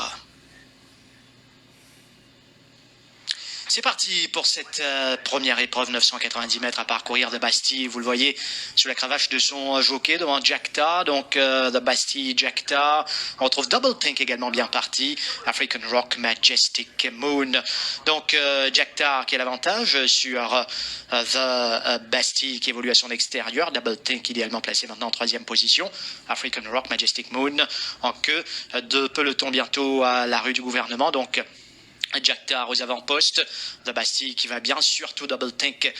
départ. C'est parti pour cette première épreuve, 990 mètres à parcourir de Bastille. Vous le voyez sous la cravache de son jockey devant Jack Tar. Donc de Bastille, Jack Tar. On retrouve Double Think également bien parti. African Rock, Majestic Moon. Donc Jack Tar qui a l'avantage sur The Bastille qui évolue à son extérieur. Double Think idéalement placé maintenant en troisième position. African Rock, Majestic Moon en queue de peloton bientôt à la rue du gouvernement. Donc Jack Tar aux avant-postes, The Bastille qui va bien, surtout Double Think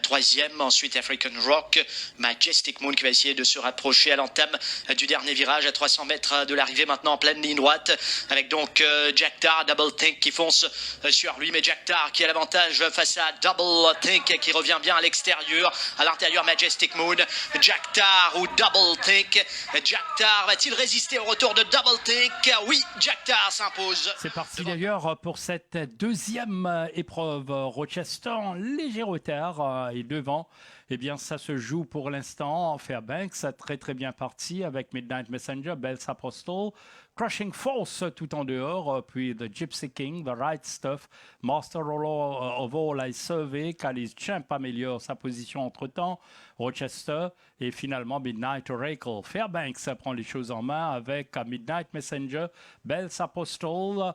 troisième, ensuite African Rock, Majestic Moon qui va essayer de se rapprocher à l'entame du dernier virage à 300 mètres de l'arrivée maintenant en pleine ligne droite, avec donc Jack Tar, Double Think qui fonce sur lui, mais Jack Tar qui a l'avantage face à Double Think qui revient bien à l'extérieur, à l'intérieur Majestic Moon, Jack Tar ou Double Think, Jack Tar va-t-il résister au retour de Double Think? Oui, Jack Tar s'impose. C'est parti d'ailleurs pour cette deuxième épreuve. Rochester en léger retard et devant. Eh bien, ça se joue pour l'instant. Fairbanks, très bien parti avec Midnight Messenger, Bell's Apostle, Crushing Force tout en dehors, puis The Gypsy King, The Right Stuff, Master of All I Survey, Callis Champ améliore sa position entre-temps, Rochester et finalement Midnight Oracle. Fairbanks prend les choses en main avec Midnight Messenger, Bell's Apostle,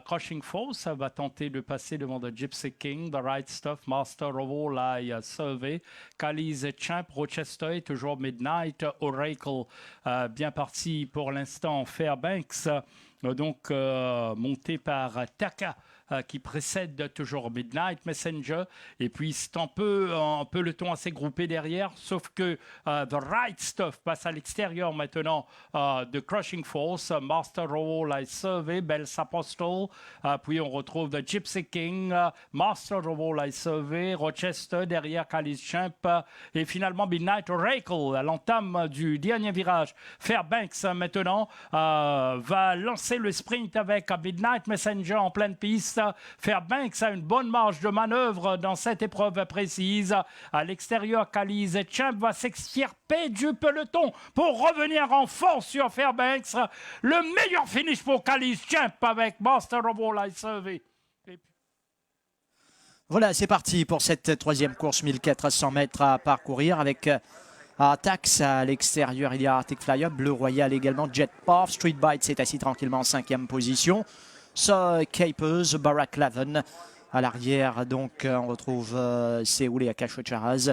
Crushing Force va tenter de passer devant The Gypsy King, The Right Stuff, Master of All I Survey, Callis Champ, Rochester et toujours Midnight Oracle. Bien parti pour l'instant Fairbanks. Donc monté par Taka qui précède toujours Midnight Messenger et puis c'est un peloton assez groupé derrière, sauf que The Right Stuff passe à l'extérieur maintenant de Crushing Force, Master of All I Survey, Bell's Apostle, puis on retrouve The Gypsy King, Master of All I Survey, Rochester derrière Callis Champ et finalement Midnight Oracle à l'entame du dernier virage. Fairbanks maintenant va lancer le sprint avec Midnight Messenger en pleine piste. Fairbanks a une bonne marge de manœuvre dans cette épreuve précise. À l'extérieur, Callis Champ va s'extirper du peloton pour revenir en force sur Fairbanks. Le meilleur finish pour Callis Champ avec Master of All I Survey. Voilà, c'est parti pour cette troisième course, 1400 mètres à parcourir avec Tax à l'extérieur. Il y a Arctic Flyer, Bleu Royal également, Jet Path, Street Bite s'est assis tranquillement en cinquième position. Capers, Barack Laven à l'arrière. Donc on retrouve Séoul et Akash Charaz.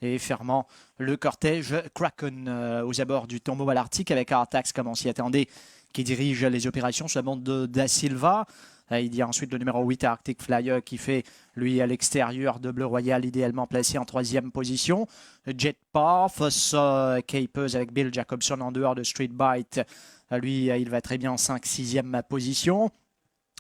Et fermant le cortège, Kraken aux abords du tombeau à l'Arctique avec Artax comme on s'y attendait, qui dirige les opérations sur la bande de Da Silva. Il y a ensuite le numéro 8 Arctic Flyer qui fait, lui, à l'extérieur de Bleu Royal, idéalement placé en troisième position. Jet Path, Capers avec Bill Jacobson en dehors de Street Bite. Lui, il va très bien en 5-6e position.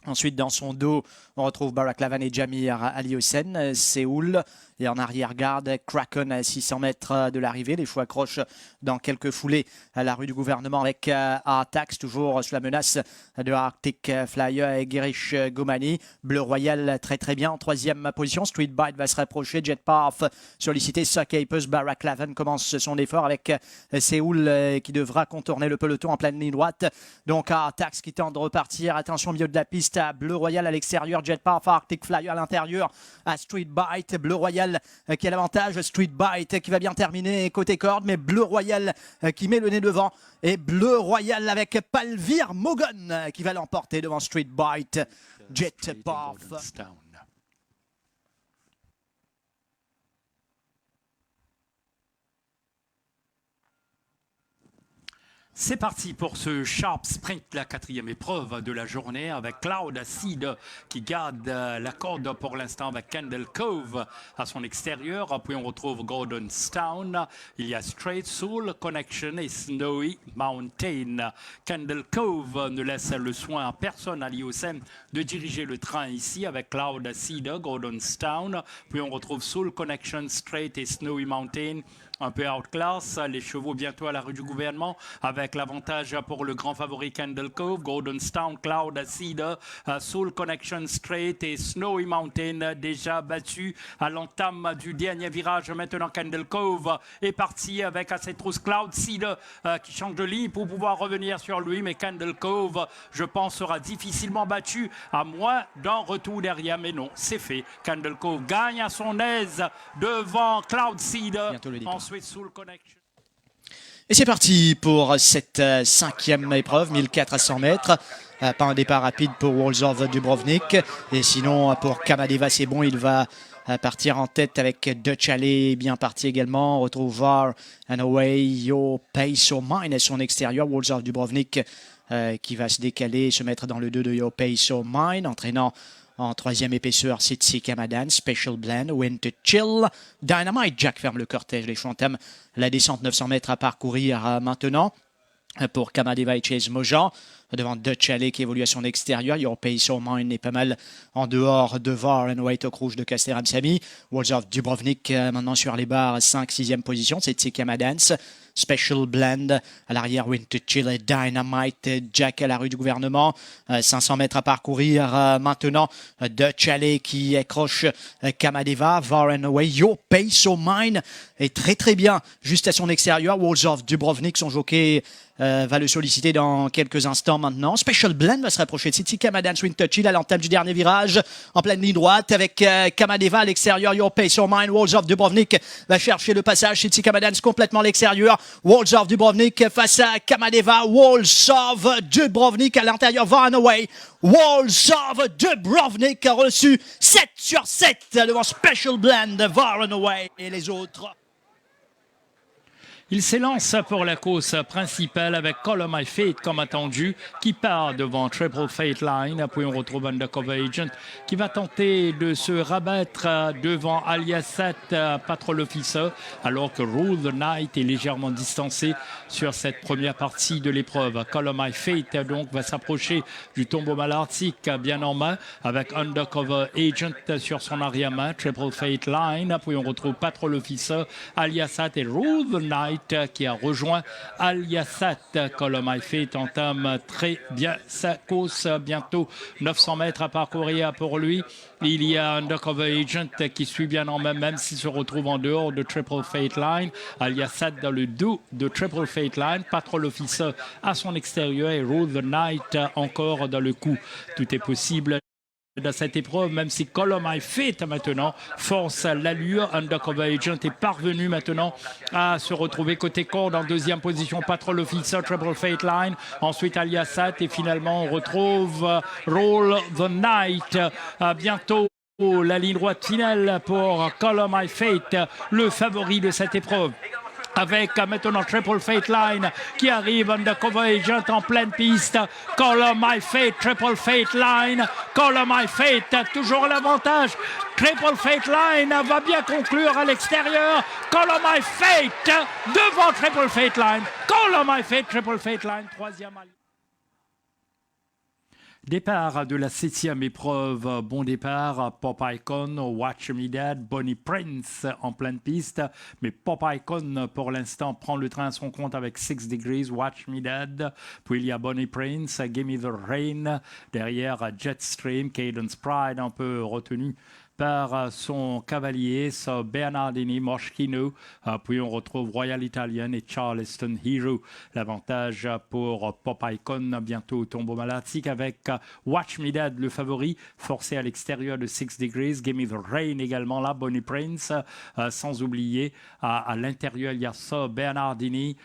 Ensuite, dans son dos, on retrouve Barack Lavan et Jamir Ali Hossein, Séoul. Et en arrière-garde, Kraken à 600 mètres de l'arrivée. Les chevaux accrochent dans quelques foulées à la rue du gouvernement avec Artax, toujours sous la menace de Arctic Flyer et Girish Gomani. Bleu Royal très bien en troisième position. Street Bite va se rapprocher. Jet Path sollicité. Capers, Barack Lavan commence son effort avec Séoul qui devra contourner le peloton en pleine ligne droite. Donc Artax qui tente de repartir. Attention au milieu de la piste à Bleu Royal à l'extérieur. Jet Path, Arctic Flyer à l'intérieur à Street Bite. Bleu Royal qui a l'avantage, Street Bite qui va bien terminer côté corde, mais Bleu Royal qui met le nez devant, et Bleu Royal avec Palvir Mogon qui va l'emporter devant Street Bite. Jet Path. C'est parti pour ce Sharp Sprint, la quatrième épreuve de la journée avec Cloud Acid qui garde la corde pour l'instant avec Candle Cove à son extérieur. Puis on retrouve Gordonstown. Il y a Straight Soul, Connection et Snowy Mountain. Candle Cove ne laisse le soin à personne à l'IOCM de diriger le train ici avec Cloud Acid, Gordonstown. Puis on retrouve Soul, Connection, Straight et Snowy Mountain un peu outclass. Les chevaux bientôt à la rue du gouvernement avec l'avantage pour le grand favori Candle Cove, Golden Stone, Cloud, Cedar, Soul Connection Straight et Snowy Mountain déjà battus à l'entame du dernier virage. Maintenant Candle Cove est parti avec à cette trousse Cloud, Cedar qui change de ligne pour pouvoir revenir sur lui, mais Candle Cove je pense sera difficilement battu à moins d'un retour derrière, mais non, c'est fait. Candle Cove gagne à son aise devant Cloud Cedar, ensuite Soul Connection. Et c'est parti pour cette cinquième épreuve, 1400 mètres. Pas un départ rapide pour Walls of Dubrovnik. Et sinon, pour Kamadeva, c'est bon, il va partir en tête avec Dutch Alley, bien parti également. On retrouve Var and Away, Your Pace or Mine à son extérieur. Walls of Dubrovnik qui va se décaler, se mettre dans le 2 de Your Pace or Mine, entraînant en troisième épaisseur, Sitsi Kamadan, Special Blend, Winter Chill, Dynamite. Jack ferme le cortège. Les chevaux entament la descente, 900 mètres à parcourir maintenant pour Kamadeva et Chase Mojan. Devant Dutch Alley qui évolue à son extérieur. Your Pace or Mine est pas mal en dehors de Var and White Oak Rouge de Castellam Sami. Walls of Dubrovnik maintenant sur les barres, 5-6e position. C'est Kamadans. Special Blend à l'arrière, Winter Chill et Dynamite. Jack à la rue du gouvernement. 500 mètres à parcourir maintenant. Dutch Alley qui accroche Kamadeva. Var and Away. Your Pace or Mine est très très bien juste à son extérieur. Walls of Dubrovnik, son jockey va le solliciter dans quelques instants maintenant. Special Blend va se rapprocher de City Kamadan, Winter Chill à l'entame du dernier virage en pleine ligne droite avec Kamadeva à l'extérieur. Your Pace or Mine. Walls of Dubrovnik va chercher le passage. City Kamadan complètement à l'extérieur. Walls of Dubrovnik face à Kamadeva. Walls of Dubrovnik à l'intérieur. Var and Away. Walls of Dubrovnik a reçu 7 sur 7 devant Special Blend, Var and Away et les autres. Il s'élance pour la course principale avec Call of My Fate comme attendu qui part devant Triple Fate Line. Puis on retrouve Undercover Agent qui va tenter de se rabattre devant Aliasat Patrol Officer alors que Rule the Night est légèrement distancé sur cette première partie de l'épreuve. Call of My Fate donc va s'approcher du tombeau malartique bien en main avec Undercover Agent sur son arrière-main. Triple Fate Line. Puis on retrouve Patrol Officer, Aliasat et Rule the Night qui a rejoint Aliasat. Call of My Fate entame très bien sa course. Bientôt 900 mètres à parcourir pour lui. Il y a Undercover Agent qui suit bien en main, même s'il se retrouve en dehors de Triple Fate Line. Aliasat dans le dos de Triple Fate Line. Patrol Officer à son extérieur et Rule the Night encore dans le coup. Tout est possible dans cette épreuve, même si Call of My Fate maintenant force l'allure. Undercover Agent est parvenu maintenant à se retrouver côté corde en deuxième position. Patrol Officer, Triple Fate Line, ensuite Aliasat et finalement on retrouve Roll the Night. Bientôt la ligne droite finale pour Call of My Fate, le favori de cette épreuve. Avec maintenant Triple Fate Line qui arrive, Undercover Agent en pleine piste. Call of My Fate, Triple Fate Line. Call of My Fate, toujours l'avantage. Triple Fate Line va bien conclure à l'extérieur. Call of My Fate devant Triple Fate Line. Call of My Fate, Triple Fate Line, troisième. Départ de la 7e épreuve, bon départ, Pop Icon, Watch Me Dad, Bonnie Prince en pleine piste, mais Pop Icon pour l'instant prend le train à son compte avec 6 Degrees, Watch Me Dad, puis il y a Bonnie Prince, Give Me the Rain, derrière Jetstream, Cadence Pride un peu retenu par son cavalier, Bernardini, Moschino, puis on retrouve Royal Italian et Charleston Hero. L'avantage pour Pop Icon, bientôt au tombeau malartique avec Watch Me Dad, le favori, forcé à l'extérieur de 6 Degrees, Give Me the Rain également là, Bonnie Prince, sans oublier à l'intérieur il y a Bernardini,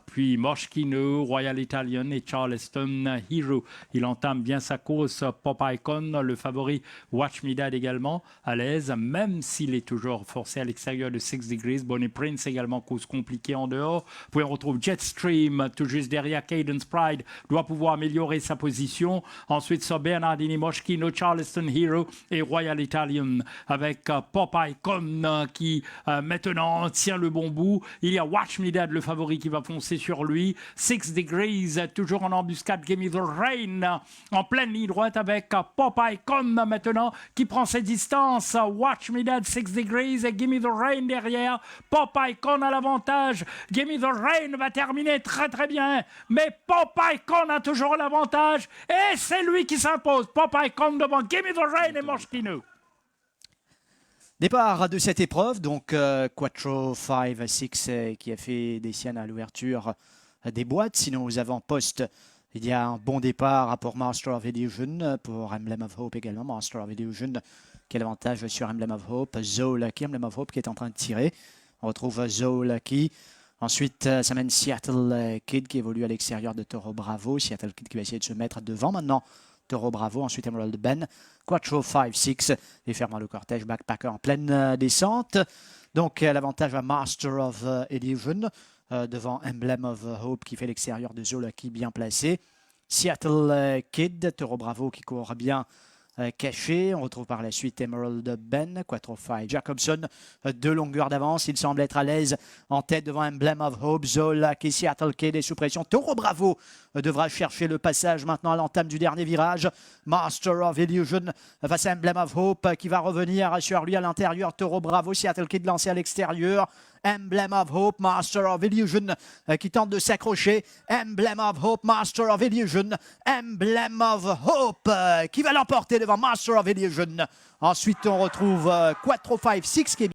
puis Moschino, Royal Italian et Charleston Hero. Il entame bien sa course, Pop Icon, le favori, Watch Me Dad également à l'aise, même s'il est toujours forcé à l'extérieur de 6 Degrees. Bonnie Prince également, cause compliquée en dehors. Puis on retrouve Jetstream, tout juste derrière Cadence Pride, doit pouvoir améliorer sa position. Ensuite, sur Bernardini, Moschino, Charleston Hero et Royal Italian avec Pop Icon qui maintenant tient le bon bout. Il y a Watch Me Dad, le favori, qui va foncer sur lui. 6 Degrees, toujours en embuscade. Give Me the Rain en pleine ligne droite avec Pop Icon maintenant qui prend ses distances distance. Watch Me Dad, 6 Degrees et Gimme the Rain derrière. Popeye Con a l'avantage. Gimme the Rain va terminer très très bien. Mais Popeye Con a toujours l'avantage. Et c'est lui qui s'impose. Popeye Con devant Gimme the Rain et Moschino. Départ de cette épreuve, donc Quattro 5, 6 qui a fait des siennes à l'ouverture des boîtes. Sinon, aux avant-postes, il y a un bon départ pour Master of Illusion, pour Emblem of Hope également. Master of Illusion qui a l'avantage sur Emblem of Hope. Zoe Lucky, Emblem of Hope qui est en train de tirer. On retrouve Zoe Lucky. Ensuite, ça mène Seattle Kid qui évolue à l'extérieur de Toro Bravo. Seattle Kid qui va essayer de se mettre devant maintenant. Toro Bravo, ensuite Emerald Ben, Quattro 5, 6 et fermant le cortège Backpacker en pleine descente. Donc l'avantage à Master of Illusion devant Emblem of Hope qui fait l'extérieur de Zolaki bien placé. Seattle Kid, Toro Bravo qui court bien caché. On retrouve par la suite Emerald Ben, Quattro 5 Jacobson, 2 longueurs d'avance. Il semble être à l'aise en tête devant Emblem of Hope. Zolaki, Seattle Kid est sous pression. Toro Bravo devra chercher le passage maintenant à l'entame du dernier virage. Master of Illusion face à Emblem of Hope qui va revenir sur lui à l'intérieur. Toro Bravo, Seattle Kid lancé à l'extérieur. Emblem of Hope, Master of Illusion qui tente de s'accrocher. Emblem of Hope, Master of Illusion. Emblem of Hope qui va l'emporter devant Master of Illusion. Ensuite, on retrouve Quattro 5, 6 qui est